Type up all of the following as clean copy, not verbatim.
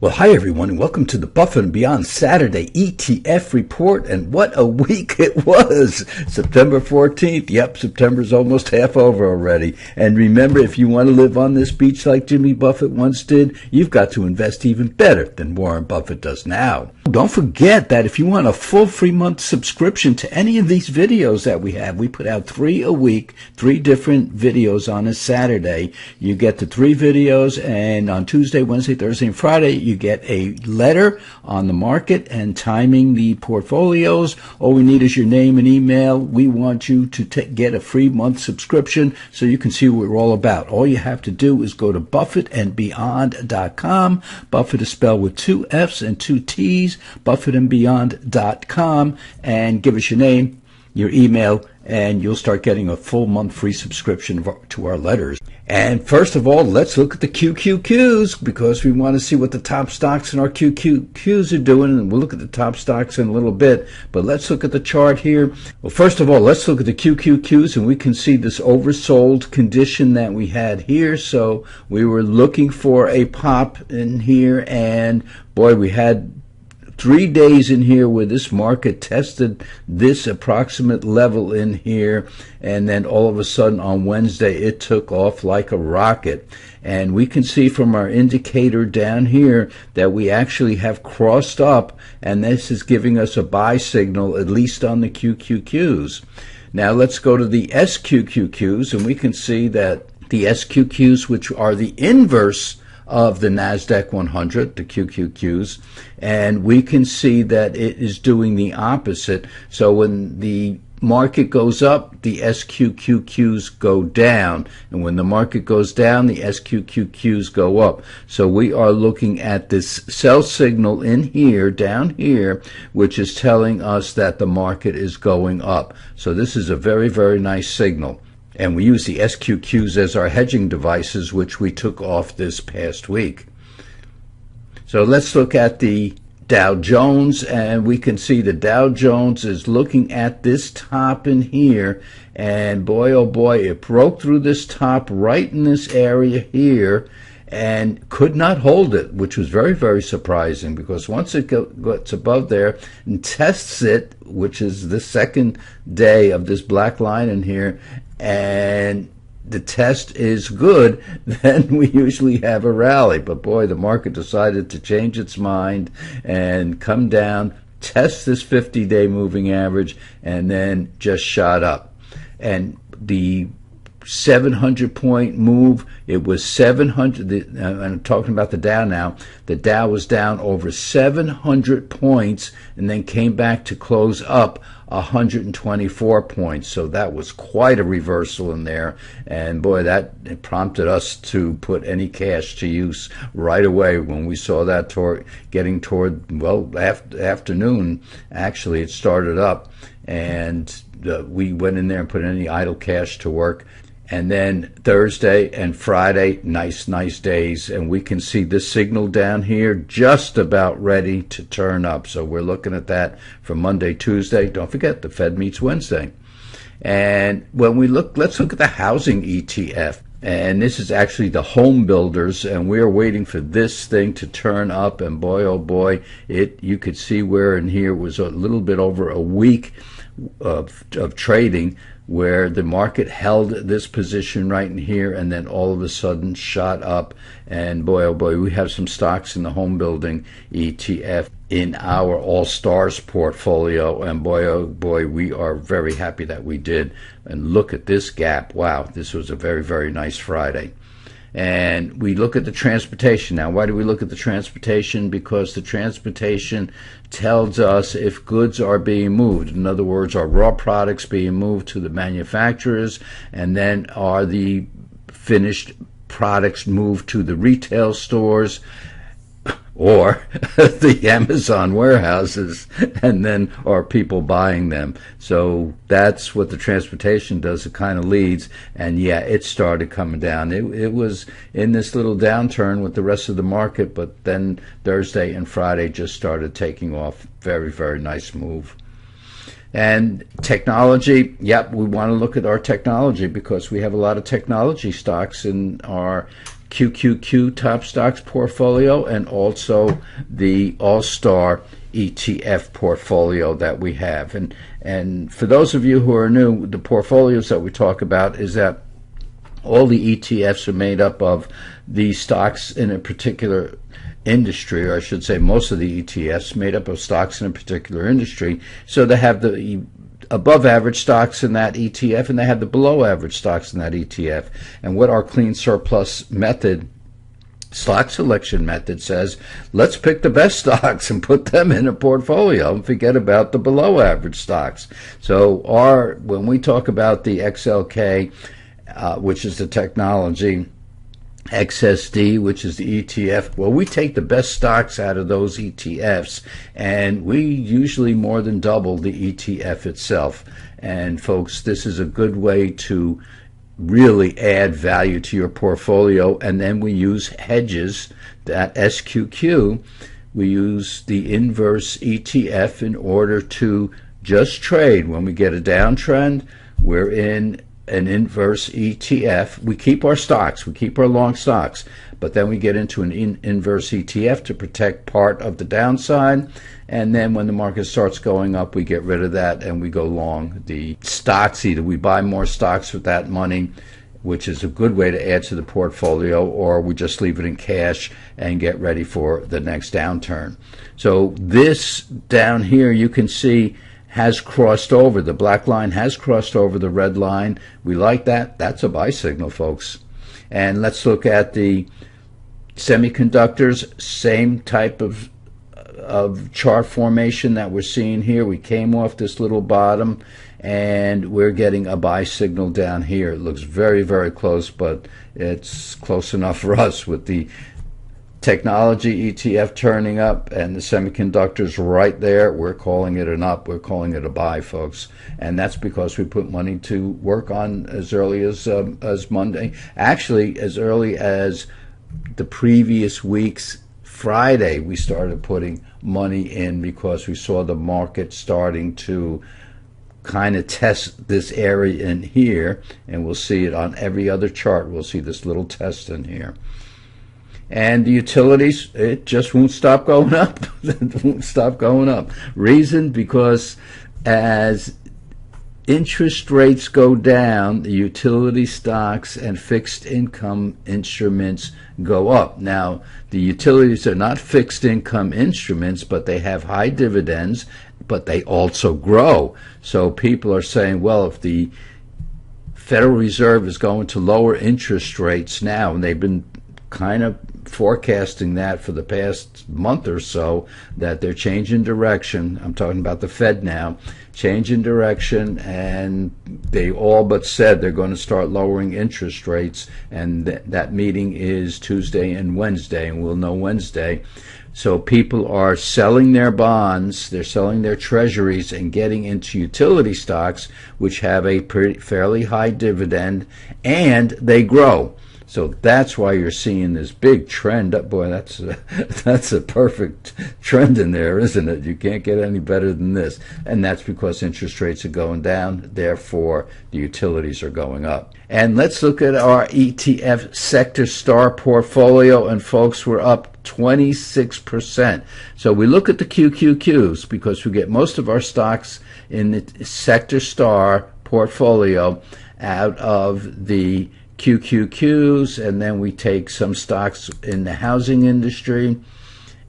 Well, hi everyone, and welcome to the Buffett and Beyond Saturday ETF report. And what a week it was! September 14th. Yep, September's almost half over already. And remember, if you want to live on this beach like Jimmy Buffett once did, you've got to invest even better than Warren Buffett does now. Don't forget that if you want a full free month subscription to any of these videos that we have, we put out 3 a week, 3 different videos on a Saturday. You get the 3 videos, and on Tuesday, Wednesday, Thursday, and Friday, you get a letter on the market and timing the portfolios. All we need is your name and email. We want you to get a free month subscription so you can see what we're all about. All you have to do is go to buffettandbeyond.com. Buffett is spelled with 2 F's and 2 T's, buffettandbeyond.com, and give us your name, your email, and you'll start getting a full month free subscription to our letters. And first of all, let's look at the QQQs, because we want to see what the top stocks in our QQQs are doing, and we'll look at the top stocks in a little bit, but let's look at the chart here. Well, first of all, let's look at the QQQs, and we can see this oversold condition that we had here. So we were looking for a pop in here, and boy, we had 3 days in here where this market tested this approximate level in here, and then all of a sudden on Wednesday it took off like a rocket. And we can see from our indicator down here that we actually have crossed up, and this is giving us a buy signal, at least on the QQQs. Now let's go to the SQQQs, and we can see that the SQQs, which are the inverse of the NASDAQ 100, the QQQs, and we can see that it is doing the opposite. So when the market goes up, the SQQQs go down, and when the market goes down, the SQQQs go up. So we are looking at this sell signal in here, down here, which is telling us that the market is going up. So this is a very, very nice signal. And we use the SQQs as our hedging devices, which we took off this past week. So let's look at the Dow Jones, and we can see the Dow Jones is looking at this top in here, and boy, oh boy, it broke through this top right in this area here and could not hold it, which was very, very surprising, because once it gets above there and tests it, which is the second day of this black line in here, and the test is good, then we usually have a rally. But boy, the market decided to change its mind and come down, test this 50-day moving average, and then just shot up. And the 700-point move, it was 700, I'm talking about the Dow now, the Dow was down over 700 points and then came back to close up 124 points. So that was quite a reversal in there, and boy, that prompted us to put any cash to use right away when we saw that getting toward, well, afternoon, actually it started up, and we went in there and put any idle cash to work. And then Thursday and Friday, nice days. And we can see this signal down here just about ready to turn up. So we're looking at that for Monday, Tuesday. Don't forget, the Fed meets Wednesday. And when we look, let's look at the housing ETF. And this is actually the home builders, and we're waiting for this thing to turn up. And boy, oh boy, you could see where in here was a little bit over a week of trading, where the market held this position right in here and then all of a sudden shot up. And boy, oh boy, we have some stocks in the home building ETF in our All Stars portfolio, and boy, oh boy, we are very happy that we did. And look at this gap. Wow, this was a very, very nice Friday. And we look at the transportation. Now, why do we look at the transportation? Because the transportation tells us if goods are being moved. In other words, are raw products being moved to the manufacturers, and then are the finished products moved to the retail stores or the Amazon warehouses, and then are people buying them. So that's what the transportation does. It kind of leads, and yeah, it started coming down. It was in this little downturn with the rest of the market, but then Thursday and Friday just started taking off. Very, very nice move. And technology, yep, we want to look at our technology because we have a lot of technology stocks in our QQQ Top Stocks portfolio and also the All-Star ETF portfolio that we have. And for those of you who are new, the portfolios that we talk about is that all the ETFs are made up of the stocks in a particular industry, or I should say most of the ETFs made up of stocks in a particular industry. So they have the above average stocks in that ETF and they have the below average stocks in that ETF. And what our clean surplus method, stock selection method, says, let's pick the best stocks and put them in a portfolio and forget about the below average stocks. So when we talk about the XLK, which is the technology, XSD, which is the ETF, well, we take the best stocks out of those ETFs, and we usually more than double the ETF itself. And folks, this is a good way to really add value to your portfolio. And then we use hedges, that SQQ, we use the inverse ETF in order to just trade. When we get a downtrend, we're in an inverse ETF. We keep our stocks, we keep our long stocks, but then we get into an inverse ETF to protect part of the downside. And then when the market starts going up, we get rid of that and we go long the stocks. Either we buy more stocks with that money, which is a good way to add to the portfolio, or we just leave it in cash and get ready for the next downturn. So this down here, you can see, has crossed over. The black line has crossed over the red line. We like that. That's a buy signal, folks. And let's look at the semiconductors. Same type of chart formation that we're seeing here. We came off this little bottom and we're getting a buy signal down here. It looks very, very close, but it's close enough for us with the technology ETF turning up and the semiconductors right there. We're calling it an up. We're calling it a buy, folks. And that's because we put money to work on as early as Monday. Actually, as early as the previous week's Friday, we started putting money in because we saw the market starting to kind of test this area in here. And we'll see it on every other chart. We'll see this little test in here. And the utilities, it just won't stop going up. It won't stop going up. Reason, because as interest rates go down, the utility stocks and fixed income instruments go up. Now, the utilities are not fixed income instruments, but they have high dividends, but they also grow. So people are saying, well, if the Federal Reserve is going to lower interest rates now, and they've been kind of forecasting that for the past month or so, that they're changing direction. I'm talking about the Fed now, changing direction, and they all but said they're going to start lowering interest rates, and that meeting is Tuesday and Wednesday, and we'll know Wednesday. So people are selling their bonds, they're selling their treasuries and getting into utility stocks, which have a fairly high dividend, and they grow. So that's why you're seeing this big trend up. Boy, that's a perfect trend in there, isn't it? You can't get any better than this. And that's because interest rates are going down. Therefore, the utilities are going up. And let's look at our ETF sector star portfolio. And folks, we're up 26%. So we look at the QQQs because we get most of our stocks in the sector star portfolio out of the QQQs, and then we take some stocks in the housing industry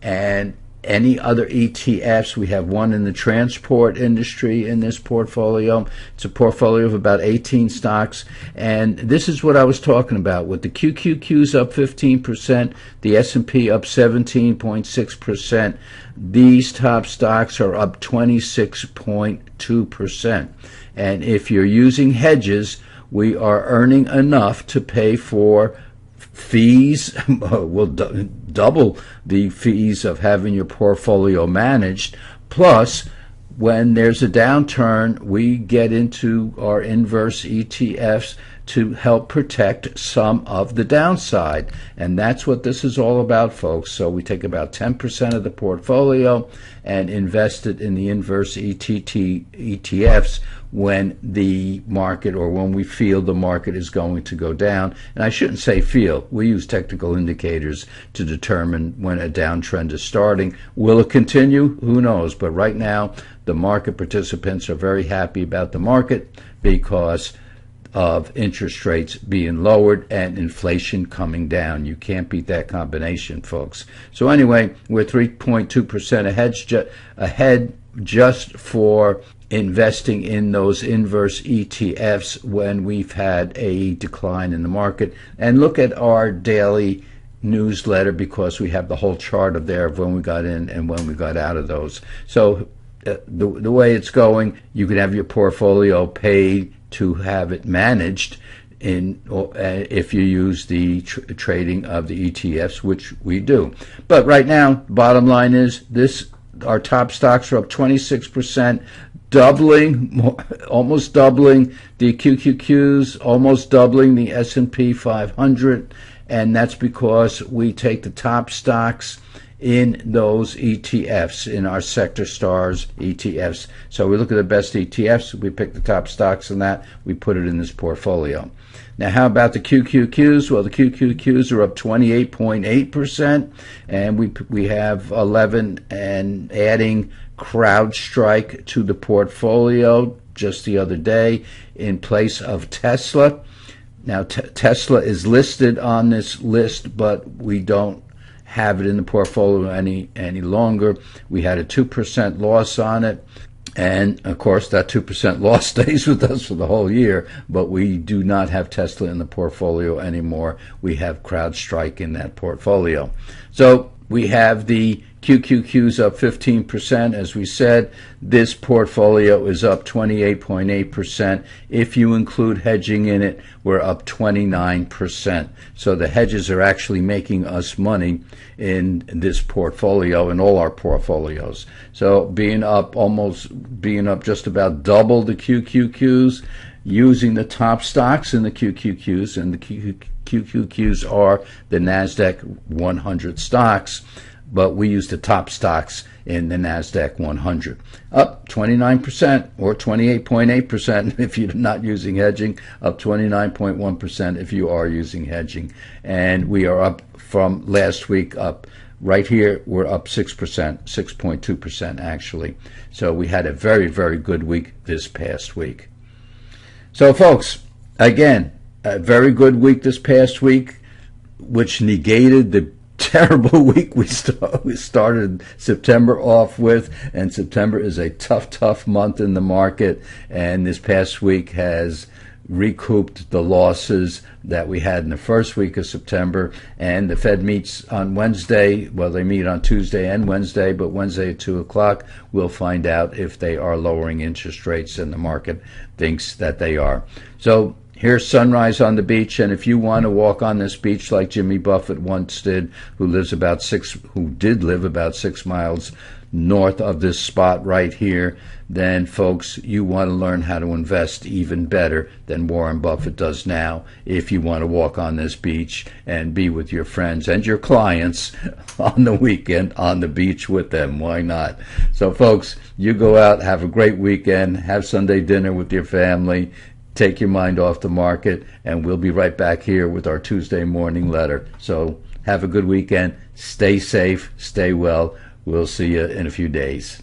and any other ETFs. We have one in the transport industry in this portfolio. It's a portfolio of about 18 stocks, and this is what I was talking about. With the QQQs up 15%, the S&P up 17.6%, these top stocks are up 26.2%. And if you're using hedges, we are earning enough to pay for fees. We'll double the fees of having your portfolio managed. Plus, when there's a downturn, we get into our inverse ETFs to help protect some of the downside. And that's what this is all about, folks. So we take about 10% of the portfolio and invest it in the inverse ETFs when the market, or when we feel the market is going to go down. And I shouldn't say feel. We use technical indicators to determine when a downtrend is starting. Will it continue? Who knows? But right now, the market participants are very happy about the market because of interest rates being lowered and inflation coming down. You can't beat that combination, folks. So anyway, we're 3.2% ahead just for investing in those inverse ETFs when we've had a decline in the market. And look at our daily newsletter, because we have the whole chart of there of when we got in and when we got out of those. So the way it's going, you can have your portfolio paid to have it managed if you use the trading of the ETFs, which we do. But right now, bottom line is our top stocks are up 26%, almost doubling the QQQs, almost doubling the S&P 500, and that's because we take the top stocks in those ETFs, in our sector stars ETFs. So we look at the best ETFs, we pick the top stocks in that, we put it in this portfolio. Now, how about the QQQs? Well, the QQQs are up 28.8%, and we have 11 and adding CrowdStrike to the portfolio just the other day in place of Tesla. Now, Tesla is listed on this list, but we don't have it in the portfolio any longer. We had a 2% loss on it, and of course that 2% loss stays with us for the whole year, but we do not have Tesla in the portfolio anymore. We have CrowdStrike in that portfolio. So we have the QQQs up 15%. As we said, this portfolio is up 28.8%. If you include hedging in it, we're up 29%. So the hedges are actually making us money in this portfolio, in all our portfolios. So being up just about double the QQQs, using the top stocks in the QQQs, and the QQQs are the NASDAQ 100 stocks, but we use the top stocks in the NASDAQ 100. Up 29%, or 28.8% if you're not using hedging, up 29.1% if you are using hedging. And we are up from last week, up right here, we're up 6%, 6.2% actually. So we had a very, very good week this past week. So folks, again, a very good week this past week, which negated the terrible week we started September off with, and September is a tough month in the market, and this past week has recouped the losses that we had in the first week of September. And the Fed meets on Wednesday. Well, they meet on Tuesday and Wednesday, but Wednesday at 2 o'clock we'll find out if they are lowering interest rates, and the market thinks that they are. So here's sunrise on the beach, and if you want to walk on this beach like Jimmy Buffett once did, who did live about 6 miles north of this spot right here, then folks, you want to learn how to invest even better than Warren Buffett does now if you want to walk on this beach and be with your friends and your clients on the weekend on the beach with them. Why not? So folks, you go out, have a great weekend, have Sunday dinner with your family, take your mind off the market, and we'll be right back here with our Tuesday morning letter. So have a good weekend. Stay safe. Stay well. We'll see you in a few days.